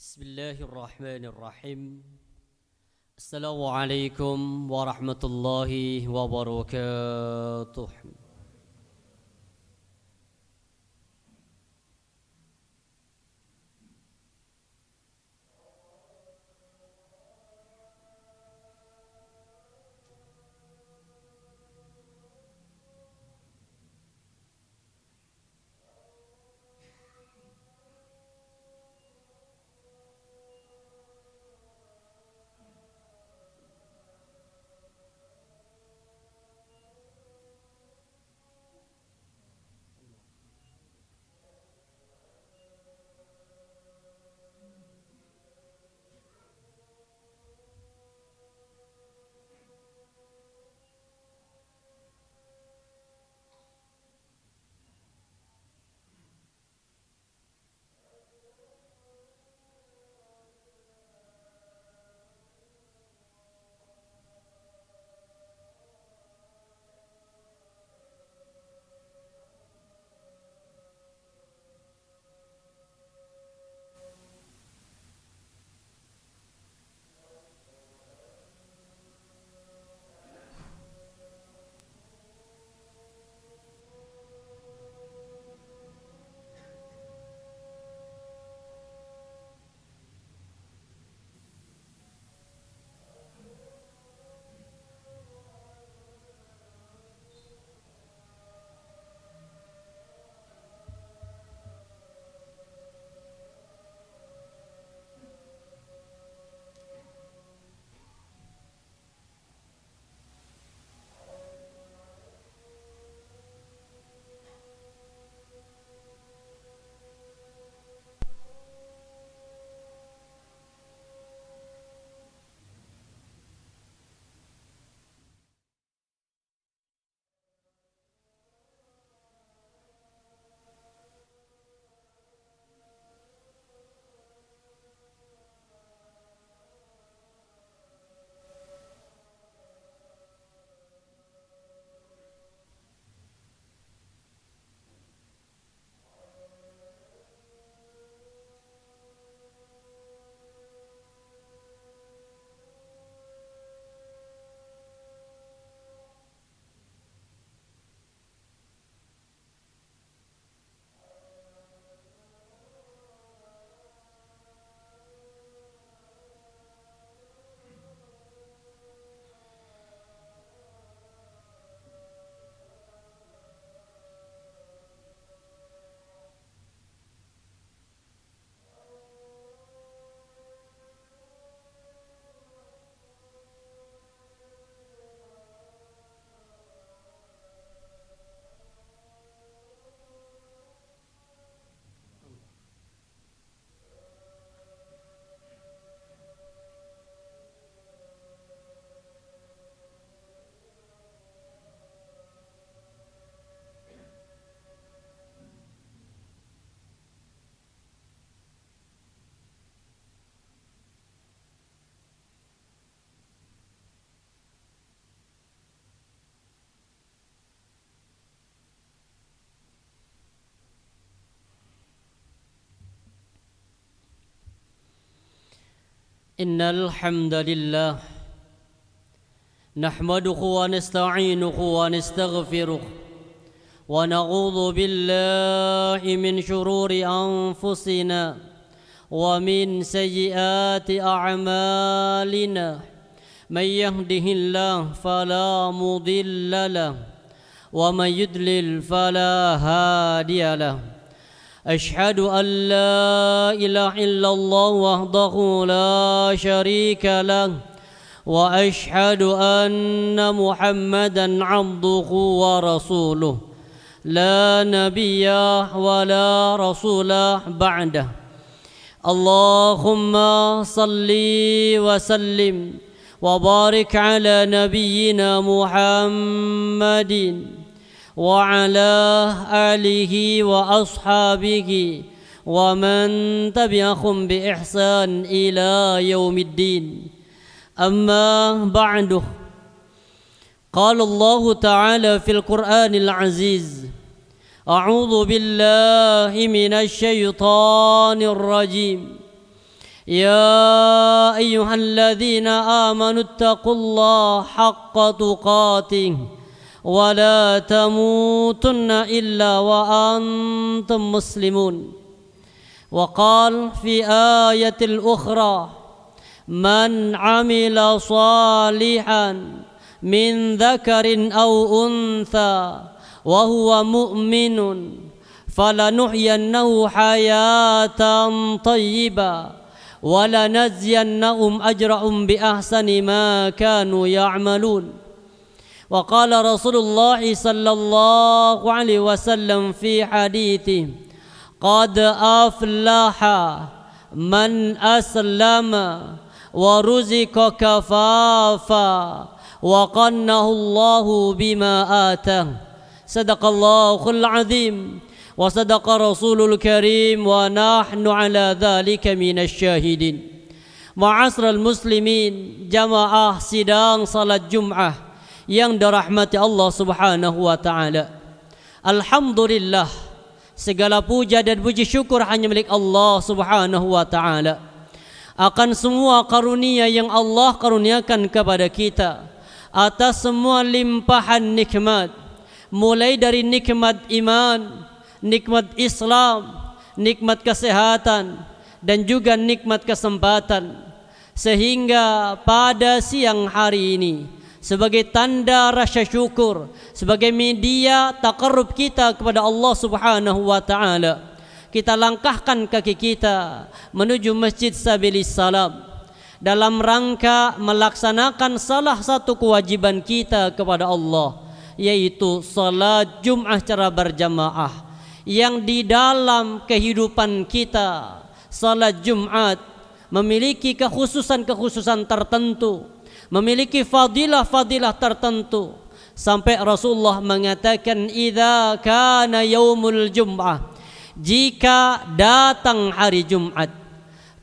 Bismillahirrahmanirrahim. Assalamualaikum warahmatullahi wabarakatuh. Innal hamdalillah nahmaduhu wa nasta'inuhu wa nastaghfiruh wa na'udzu billahi min shururi anfusina wa min sayyiati a'malina may yahdihillahu fala mudilla lahu wa may yudlil fala hadiya lahu. أشهد أن لا إله إلا الله وحده لا شريك له وأشهد أن محمدا عبده ورسوله لا نبي ولا رسول بعده. اللهم صل وسلم وبارك على نبينا محمد وعلى آله وأصحابه ومن تبعهم بإحسان إلى يوم الدين. أما بعد، قال الله تعالى في القرآن العزيز: أعوذ بالله من الشيطان الرجيم. يا أيها الذين آمنوا اتقوا الله حق تقاته ولا تموتن إلا وأنتم مسلمون. وقال في آية الأخرى من عمل صالحا من ذكر أو أنثى وهو مؤمن فلنحيينه حياة طيبة ولنجزينهم أجرهم بأحسن ما كانوا يعملون. وقال رسول الله صلى الله عليه وسلم في حديثه قد أفلح من أسلم ورزق كفافا وقنه الله بما آتاه. صدق الله العظيم وصدق رسول الكريم ونحن على ذلك من الشاهدين. Ma'asyiral muslimin, jamaah sidang salat Jumat yang dirahmati Allah Subhanahu wa taala. Alhamdulillah, segala puja dan puji syukur hanya milik Allah Subhanahu wa taala akan semua karunia yang Allah karuniakan kepada kita, atas semua limpahan nikmat, mulai dari nikmat iman, nikmat Islam, nikmat kesehatan, dan juga nikmat kesempatan. Sehingga pada siang hari ini, sebagai tanda rasa syukur, sebagai media taqarrub kita kepada Allah Subhanahu wa taala, kita langkahkan kaki kita menuju Masjid Sabilis Salam dalam rangka melaksanakan salah satu kewajiban kita kepada Allah, yaitu salat Jumat secara berjamaah, yang di dalam kehidupan kita salat Jumat memiliki kekhususan-kekhususan tertentu, memiliki fadilah-fadilah tertentu, sampai Rasulullah mengatakan idza kana yaumul jum'ah, jika datang hari Jumat,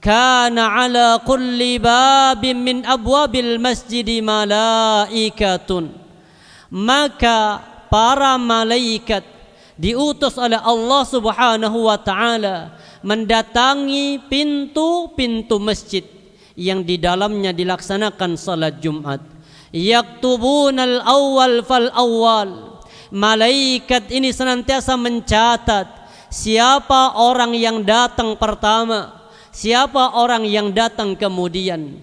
kana ala kulli babin min abwabil masjid malaikatun, maka para malaikat diutus oleh Allah Subhanahu wa taala mendatangi pintu-pintu masjid yang di dalamnya dilaksanakan salat Jumat. Yaktubunal awwal fal awwal, malaikat ini senantiasa mencatat siapa orang yang datang pertama, siapa orang yang datang kemudian,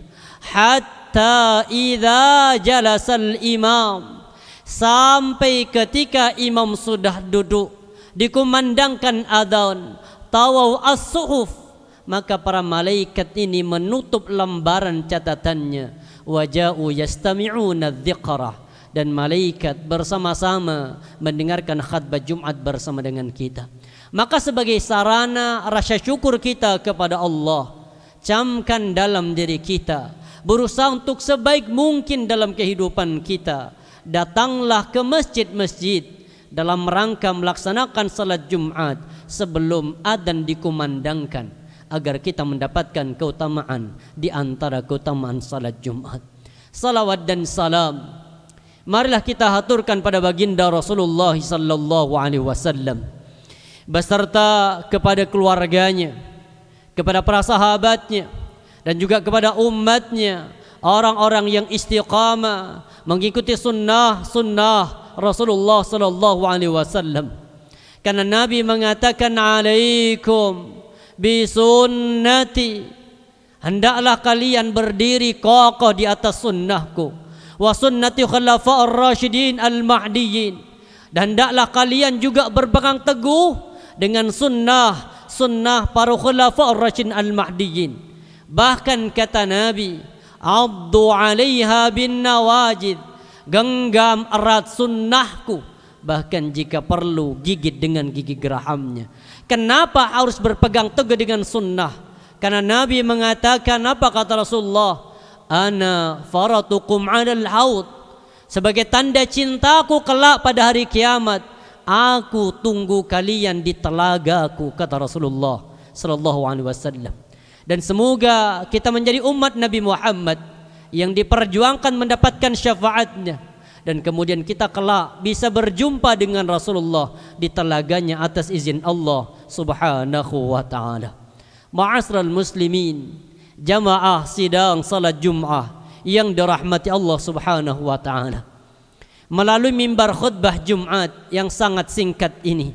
hatta idza jalasal imam, sampai ketika imam sudah duduk, dikumandangkan adzan, tawau as-suhuf, maka para malaikat ini menutup lembaran catatannya, waja'u yastami'una dzikra, dan malaikat bersama-sama mendengarkan khutbah Jumat bersama dengan kita. Maka sebagai sarana rasa syukur kita kepada Allah, camkan dalam diri kita, berusaha untuk sebaik mungkin dalam kehidupan kita, datanglah ke masjid-masjid dalam rangka melaksanakan salat Jumat sebelum adzan dikumandangkan, agar kita mendapatkan keutamaan di antara keutamaan salat Jumat. Salawat dan salam marilah kita haturkan pada baginda Rasulullah sallallahu alaihi wasallam beserta kepada keluarganya, kepada para sahabatnya, dan juga kepada umatnya, orang-orang yang istiqamah mengikuti sunnah Rasulullah sallallahu alaihi wasallam. Karena Nabi mengatakan alaikum bisunnati, hendaklah kalian berdiri kokoh di atas sunnahku, wa sunnati khulafa'ir rasyidin al-mahdiyyin, dan hendaklah kalian juga berpegang teguh dengan sunnah para khulafa'ir rasyidin al-mahdiyyin. Bahkan kata Nabi, addu 'alaiha bin nawajid, genggam erat sunnahku, bahkan jika perlu gigit dengan gigi gerahamnya. Kenapa harus berpegang teguh dengan sunnah? Karena Nabi mengatakan, apa kata Rasulullah? Ana faratukum 'alal haud, sebagai tanda cintaku kelak pada hari kiamat, aku tunggu kalian di telagaku, kata Rasulullah sallallahu alaihi wasallam. Dan semoga kita menjadi umat Nabi Muhammad yang diperjuangkan mendapatkan syafaatnya, dan kemudian kita kelak bisa berjumpa dengan Rasulullah di telaganya atas izin Allah Subhanahu wa taala. Ma'asyiral muslimin, jamaah sidang salat Jum'ah yang dirahmati Allah Subhanahu wa taala. Melalui mimbar khutbah Jumat yang sangat singkat ini,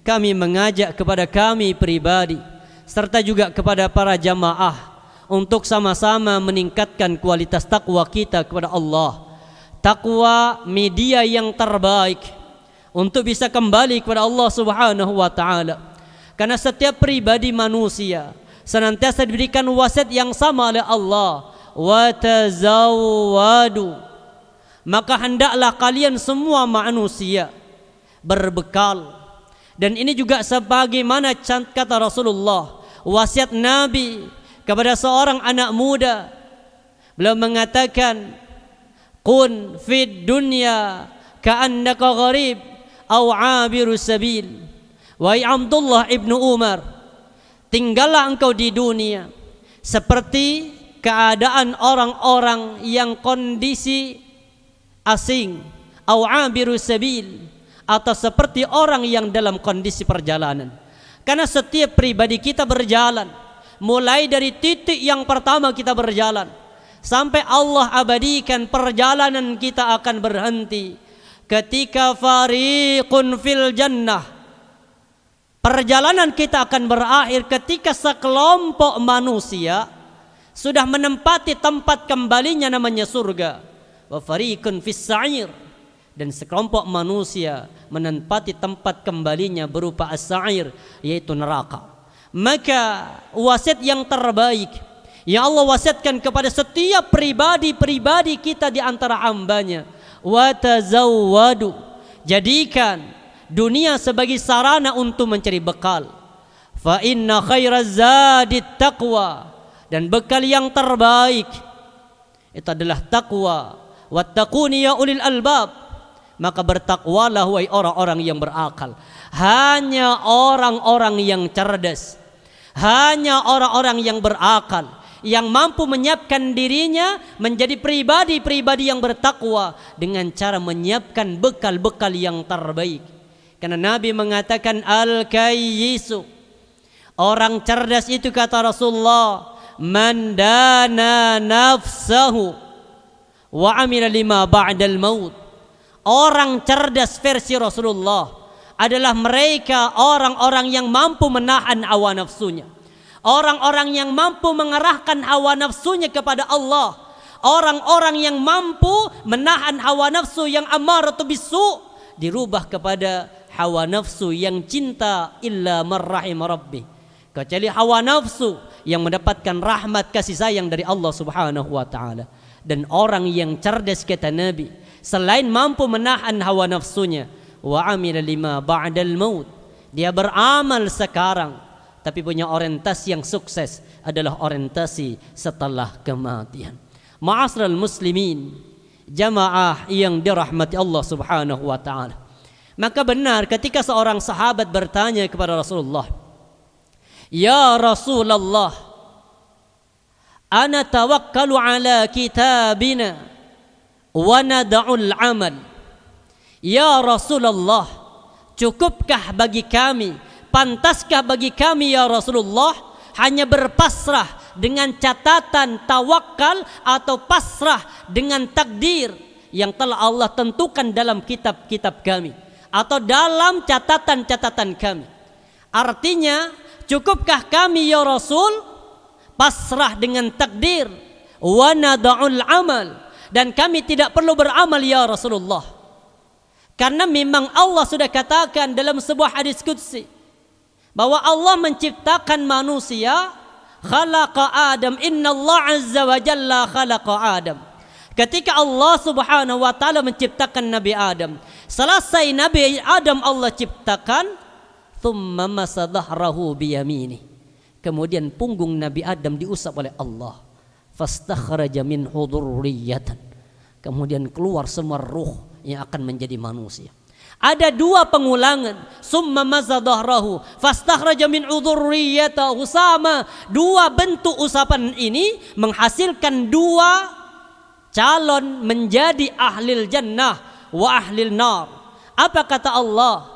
kami mengajak kepada kami pribadi serta juga kepada para jamaah untuk sama-sama meningkatkan kualitas takwa kita kepada Allah. Takwa media yang terbaik untuk bisa kembali kepada Allah Subhanahu wa taala. Karena setiap pribadi manusia senantiasa diberikan wasiat yang sama oleh Allah, wa tazawwadu. Maka hendaklah kalian semua manusia berbekal. Dan ini juga sebagaimana kata Rasulullah, wasiat Nabi kepada seorang anak muda. Beliau mengatakan, kun fid dunya ka'annaka gharib aw 'abiru sabil. Wahai Abdullah ibnu Umar, tinggallah engkau di dunia seperti keadaan orang-orang yang kondisi asing, aw 'abiru sabil, atau seperti orang yang dalam kondisi perjalanan. Karena setiap pribadi kita berjalan, mulai dari titik yang pertama kita berjalan sampai Allah abadikan perjalanan kita akan berhenti ketika fariqun fil jannah. Perjalanan kita akan berakhir ketika sekelompok manusia sudah menempati tempat kembalinya namanya surga. Wa fariqun fis sa'ir, dan sekelompok manusia menempati tempat kembalinya berupa as-sa'ir, yaitu neraka. Maka wasiat yang terbaik yang Allah wasiatkan kepada setiap pribadi-pribadi kita di antara hambanya, wa tazawwadu, jadikan dunia sebagai sarana untuk mencari bekal. Fa inna khairaz zadit taqwa, dan bekal yang terbaik itu adalah takwa. Wattaquni ya ulil albab, maka bertakwalah wahai orang-orang yang berakal. Hanya orang-orang yang cerdas, hanya orang-orang yang berakal yang mampu menyiapkan dirinya menjadi pribadi-pribadi yang bertakwa dengan cara menyiapkan bekal-bekal yang terbaik. Karena Nabi mengatakan al-kayyisu, orang cerdas itu kata Rasulullah, man dana nafsahu wa amila lima ba'dal maut. Orang cerdas versi Rasulullah adalah mereka orang-orang yang mampu menahan hawa nafsunya, orang-orang yang mampu mengarahkan hawa nafsunya kepada Allah, orang-orang yang mampu menahan hawa nafsu yang ammaratu bisu dirubah kepada hawa nafsu yang cinta illa marrahim rabbi, kecuali hawa nafsu yang mendapatkan rahmat kasih sayang dari Allah Subhanahu wa taala. Dan orang yang cerdas kata Nabi, selain mampu menahan hawa nafsunya, wa amila lima ba'dal maut, dia beramal sekarang tapi punya orientasi yang sukses adalah orientasi setelah kematian. Ma'asral muslimin, jamaah yang dirahmati Allah Subhanahu wa taala. Maka benar ketika seorang sahabat bertanya kepada Rasulullah, ya Rasulullah, ana tawakkalu ala kitabina wa nada'ul amal. Ya Rasulullah, cukupkah bagi kami, pantaskah bagi kami ya Rasulullah hanya berpasrah dengan catatan tawakal atau pasrah dengan takdir yang telah Allah tentukan dalam kitab-kitab kami atau dalam catatan-catatan kami? Artinya, cukupkah kami ya Rasul pasrah dengan takdir, wa nada'ul amal, dan kami tidak perlu beramal ya Rasulullah? Karena memang Allah sudah katakan dalam sebuah hadis qudsi bahwa Allah menciptakan manusia, khalaqa Adam, innallaha azza wa jalla khalaqa Adam. Ketika Allah Subhanahu wa taala menciptakan Nabi Adam, selesai Nabi Adam Allah ciptakan, thumma masadahrahu biyamini, kemudian punggung Nabi Adam diusap oleh Allah, fastakhraja minhu dzurriyyatan, kemudian keluar semua ruh yang akan menjadi manusia. Ada dua pengulangan, summa mazadahrahu fastakhraja min dzurriyyatahu, sama dua bentuk usapan ini menghasilkan dua calon menjadi ahlil jannah wa ahlil nar. Apa kata Allah?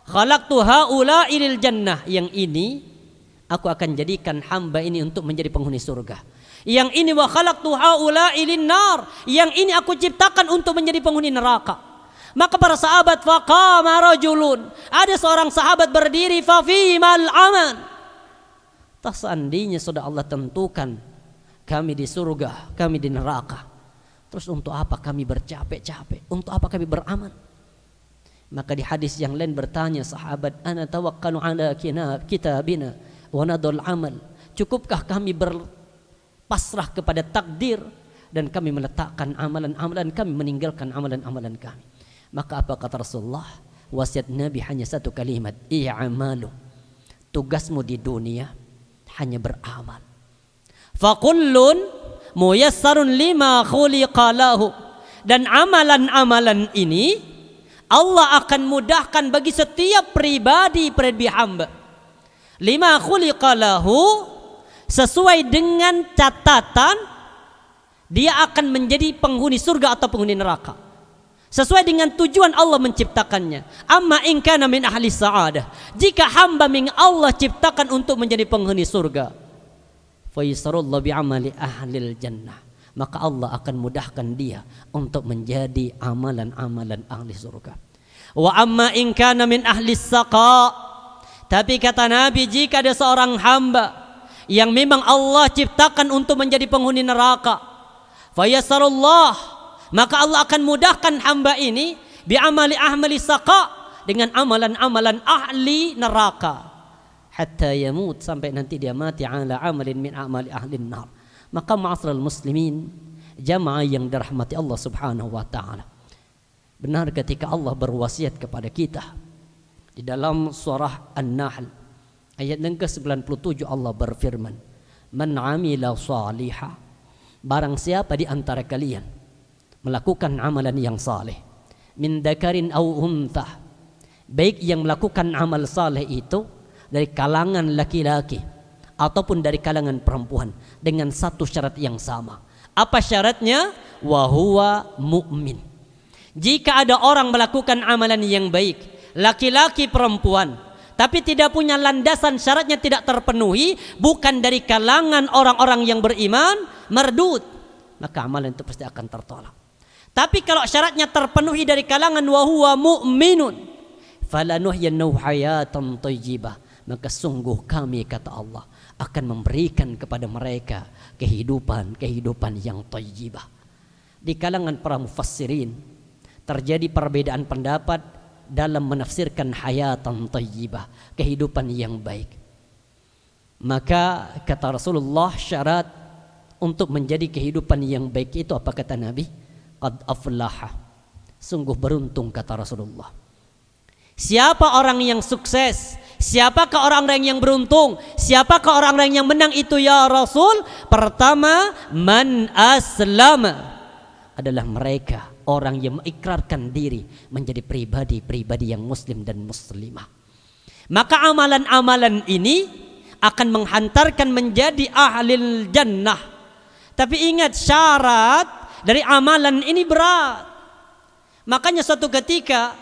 Khalaqtu haula'i lil jannah, yang ini aku akan jadikan hamba ini untuk menjadi penghuni surga. Yang ini wa khalaqtu haula'i lin-nar, yang ini aku ciptakan untuk menjadi penghuni neraka. Maka para sahabat, faqama rajulun, ada seorang sahabat berdiri, fa fimal aman. Tak seandainya sudah Allah tentukan kami di surga, kami di neraka, terus untuk apa kami bercapek-capek? Untuk apa kami beramal? Maka di hadis yang lain bertanya sahabat, ana tawakkalu ala kitabina wa nadul amal. Cukupkah kami berpasrah kepada takdir dan kami meletakkan amalan-amalan kami, meninggalkan amalan-amalan kami? Maka apa kata Rasulullah? Wasiat Nabi hanya satu kalimat, i'amalu. Tugasmu di dunia hanya beramal. Fakullun muyassarun lima khuliqa lahu. Dan amalan-amalan ini Allah akan mudahkan bagi setiap pribadi hamba. Lima khuliqa lahu, sesuai dengan catatan dia akan menjadi penghuni surga atau penghuni neraka. Sesuai dengan tujuan Allah menciptakannya. Amma in kana min ahli sa'adah, jika hamba min Allah ciptakan untuk menjadi penghuni surga, fa yasarullahu bi'amali ahlil jannah, maka Allah akan mudahkan dia untuk menjadi amalan-amalan ahli surga. Wa amma in kana min ahli saqa, tapi kata Nabi, jika ada seorang hamba yang memang Allah ciptakan untuk menjadi penghuni neraka, fa yasarullah, maka Allah akan mudahkan hamba ini bi'amali ahli saqa, dengan amalan-amalan ahli neraka, hatta yamut, sampai nanti dia mati ala amalin min amali ahli nar. Maka ma'asral muslimin, jamaah yang dirahmati Allah subhanahu wa ta'ala, benar ketika Allah berwasiat kepada kita di dalam surah An-Nahl ayat yang ke-97, Allah berfirman, man amila salihah, barang siapa di antara kalian melakukan amalan yang saleh, min dzakarin aw untha, baik yang melakukan amal saleh itu dari kalangan laki-laki ataupun dari kalangan perempuan, dengan satu syarat yang sama. Apa syaratnya? Wa huwa mu'min. Jika ada orang melakukan amalan yang baik, laki-laki perempuan, tapi tidak punya landasan, syaratnya tidak terpenuhi, bukan dari kalangan orang-orang yang beriman, mardud, maka amalan itu pasti akan tertolak. Tapi kalau syaratnya terpenuhi dari kalangan wa huwa mu'minun, falanuhyiyannahu hayatan thayyibah, maka sungguh kami, kata Allah, akan memberikan kepada mereka kehidupan yang thayyibah. Di kalangan para mufassirin terjadi perbedaan pendapat dalam menafsirkan hayatan thayyibah, kehidupan yang baik. Maka kata Rasulullah, syarat untuk menjadi kehidupan yang baik itu apa kata Nabi? Qad aflaha, sungguh beruntung kata Rasulullah. Siapa orang yang sukses? Siapakah orang-orang yang beruntung? Siapakah orang-orang yang menang itu ya Rasul? Pertama, man aslama, adalah mereka orang yang mengikrarkan diri menjadi pribadi yang muslim dan muslimah. Maka amalan-amalan ini akan menghantarkan menjadi ahlil jannah. Tapi ingat, syarat dari amalan ini berat. Makanya suatu ketika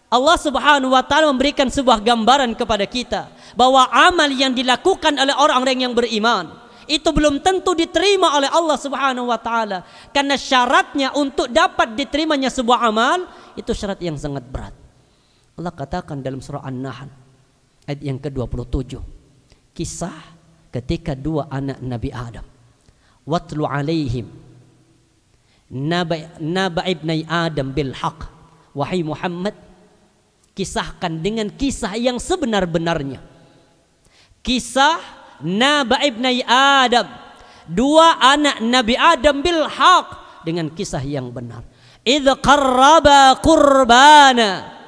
Allah subhanahu wa ta'ala memberikan sebuah gambaran kepada kita bahwa amal yang dilakukan oleh orang-orang yang beriman itu belum tentu diterima oleh Allah subhanahu wa ta'ala, karena syaratnya untuk dapat diterimanya sebuah amal itu syarat yang sangat berat. Allah katakan dalam surah An-Nahl ayat yang ke-27, kisah ketika dua anak Nabi Adam, watlu alaihim naba ibnai Adam bil haq, wahai Muhammad, kisahkan dengan kisah yang sebenar-benarnya kisah naba ibnai Adam, dua anak Nabi Adam bil haq, dengan kisah yang benar. Idh qarraba qurbana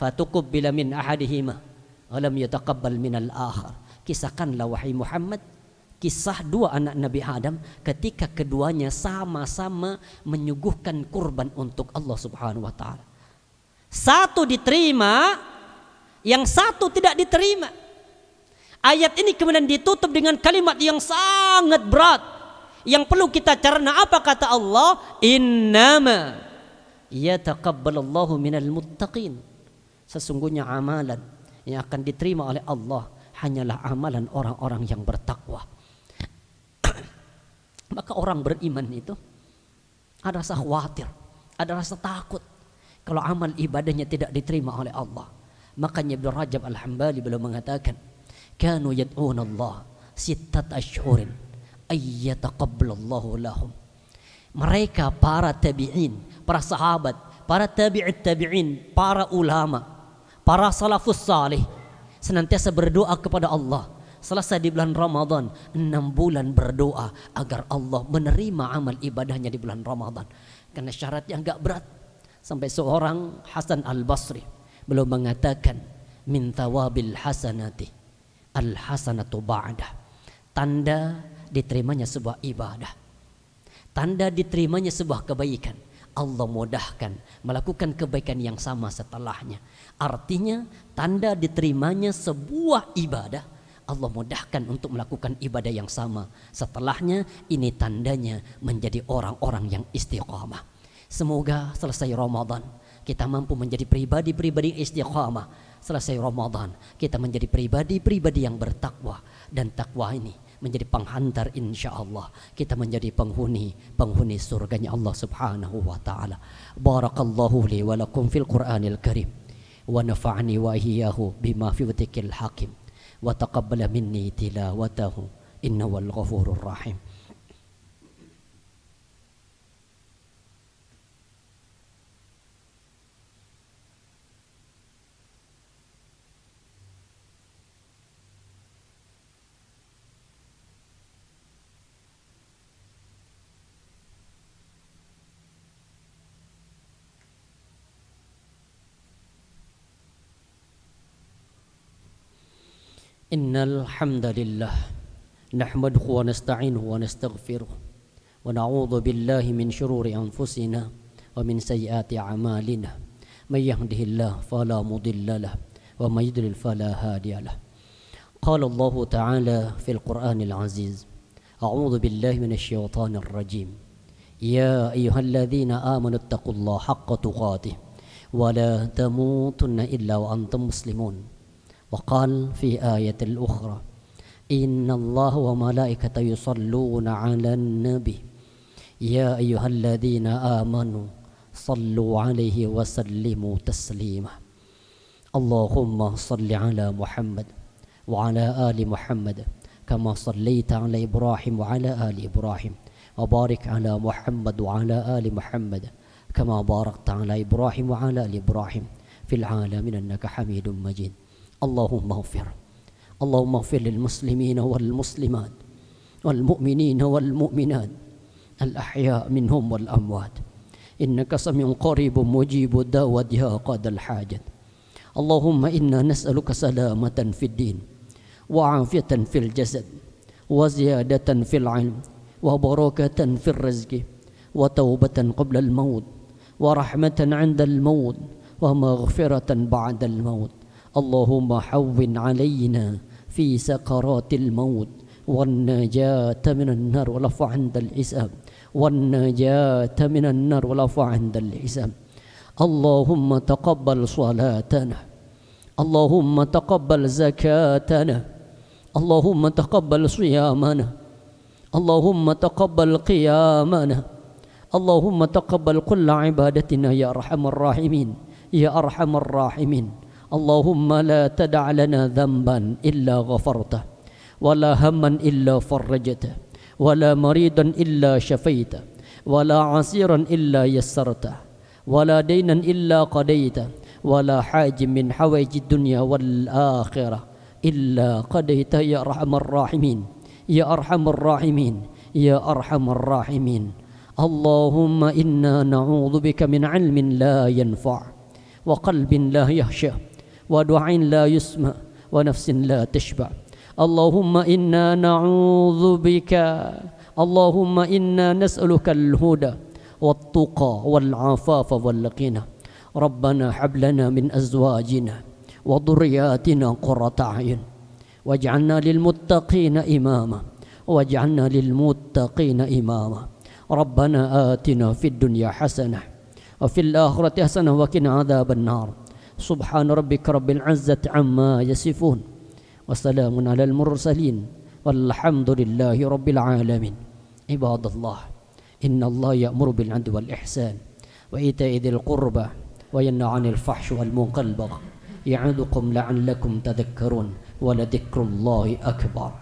fatuqabbala min ahadihima wa lam yataqabbal min al-akhar. Kisahkanlah wahai Muhammad kisah dua anak Nabi Adam ketika keduanya sama-sama menyuguhkan kurban untuk Allah subhanahu wa ta'ala. Satu diterima, yang satu tidak diterima. Ayat ini kemudian ditutup dengan kalimat yang sangat berat yang perlu kita cerna. Apa kata Allah? Innama yataqabbalallahu minal muttaqin. Sesungguhnya amalan yang akan diterima oleh Allah hanyalah amalan orang-orang yang bertakwa. Maka orang beriman itu ada rasa khawatir, ada rasa takut kalau amal ibadahnya tidak diterima oleh Allah. Makanya Ibnu Rajab Al-Hambali beliau mengatakan, kanu yad'una Allah sittat ashhurin ayyataqabbalallahu lahum. Mereka para tabi'in, para sahabat, para tabi'it tabi'in, para ulama, para salafus salih senantiasa berdoa kepada Allah. Selesai di bulan Ramadan, 6 bulan berdoa agar Allah menerima amal ibadahnya di bulan Ramadan. Karena syaratnya enggak berat. Sampai seorang Hasan Al-Basri belum mengatakan, min thawabil hasanati al-hasanatu ba'dah. Tanda diterimanya sebuah ibadah, tanda diterimanya sebuah kebaikan, Allah mudahkan melakukan kebaikan yang sama setelahnya. Artinya tanda diterimanya sebuah ibadah, Allah mudahkan untuk melakukan ibadah yang sama setelahnya. Ini tandanya menjadi orang-orang yang istiqamah. Semoga selesai Ramadan kita mampu menjadi pribadi-pribadi istiqamah. Selesai Ramadan kita menjadi pribadi-pribadi yang bertakwa, dan takwa ini menjadi penghantar insyaallah kita menjadi penghuni surganya Allah Subhanahu wa taala. Barakallahu li wa lakum fil Qur'anil Karim wa nafa'ani wa iyyahu bima fi dzikil hakim wa taqabbala minni tilawatahu innahu wal ghafurur rahim. Innal hamdalillah nahmaduhu wa nasta'inuhu wa nastaghfiruh wa na'udzu billahi min shururi anfusina wa min sayyiati a'malina. May yahdihillahu fala mudilla lahu wa may yudlil fala hadiya lahu. Qala Allah ta'ala fil Qur'anil aziz, a'udzu billahi minasy syaithanir rajim. Ya ayyuhalladzina amanu taqullaha haqqa tuqatih wa la tamutunna illa wa antum muslimun. وقال في آية الأخرى إن الله وملائكته يصلون على النبي يا أيها الذين آمنوا صلوا عليه وسلموا تسليما. اللهم صل على محمد وعلى آل محمد كما صليت على إبراهيم وعلى آل إبراهيم وبارك على محمد وعلى آل محمد كما باركت على إبراهيم وعلى آل إبراهيم في العالمين إنك حميد مجيد. اللهم اغفر للمسلمين والمسلمات والمؤمنين والمؤمنات الأحياء منهم والأموات إنك سميع قريب مجيب الدعوة يا قاضي الحاجات. اللهم إنا نسألك سلامة في الدين وعافية في الجسد وزيادة في العلم وبركة في الرزق وتوبة قبل الموت ورحمة عند الموت ومغفرة بعد الموت. اللهم حون علينا في سكرات الموت والنجاة من النار والعفو عند الحساب والنجاة من النار والعفو عند الحساب. اللهم تقبل صلاتنا، اللهم تقبل زكاتنا، اللهم تقبل صيامنا، اللهم تقبل قيامنا، اللهم تقبل كل عبادتنا يا أرحم الراحمين يا أرحم الراحمين. اللهم لا تدع لنا ذنبا إلا غفرته ولا هما إلا فرجته ولا مريضا إلا شفيته ولا عسيرا إلا يسرته ولا دينا إلا قضيته ولا حاج من حوائج الدنيا والآخرة إلا قضيته يا أرحم الراحمين يا أرحم الراحمين يا أرحم الراحمين. اللهم إنا نعوذ بك من علم لا ينفع وقلب لا يخشى ودعاء لا يسمع ونفس لا تشبع. اللهم إنا نعوذ بك، اللهم إنا نسألك الهدى والتقى والعفاف والغنى. ربنا هب لنا من أزواجنا وذرياتنا قرة أعين واجعلنا للمتقين إماما واجعلنا للمتقين إماما. ربنا آتنا في الدنيا حسنة وفي الآخرة حسنة وقنا عذاب النار. سبحان ربك رب العزة عما يصفون wassalamun alal mursalin walhamdulillahi rabbil alamin. Ibadallah, innallaha ya'muru bil 'adli wal ihsan wa ita'i dzil qurba wa yanha 'anil fahsyi wal munkari wal baghi ya'idukum la'allakum tadhakkarun wa la dzikrullahi akbar.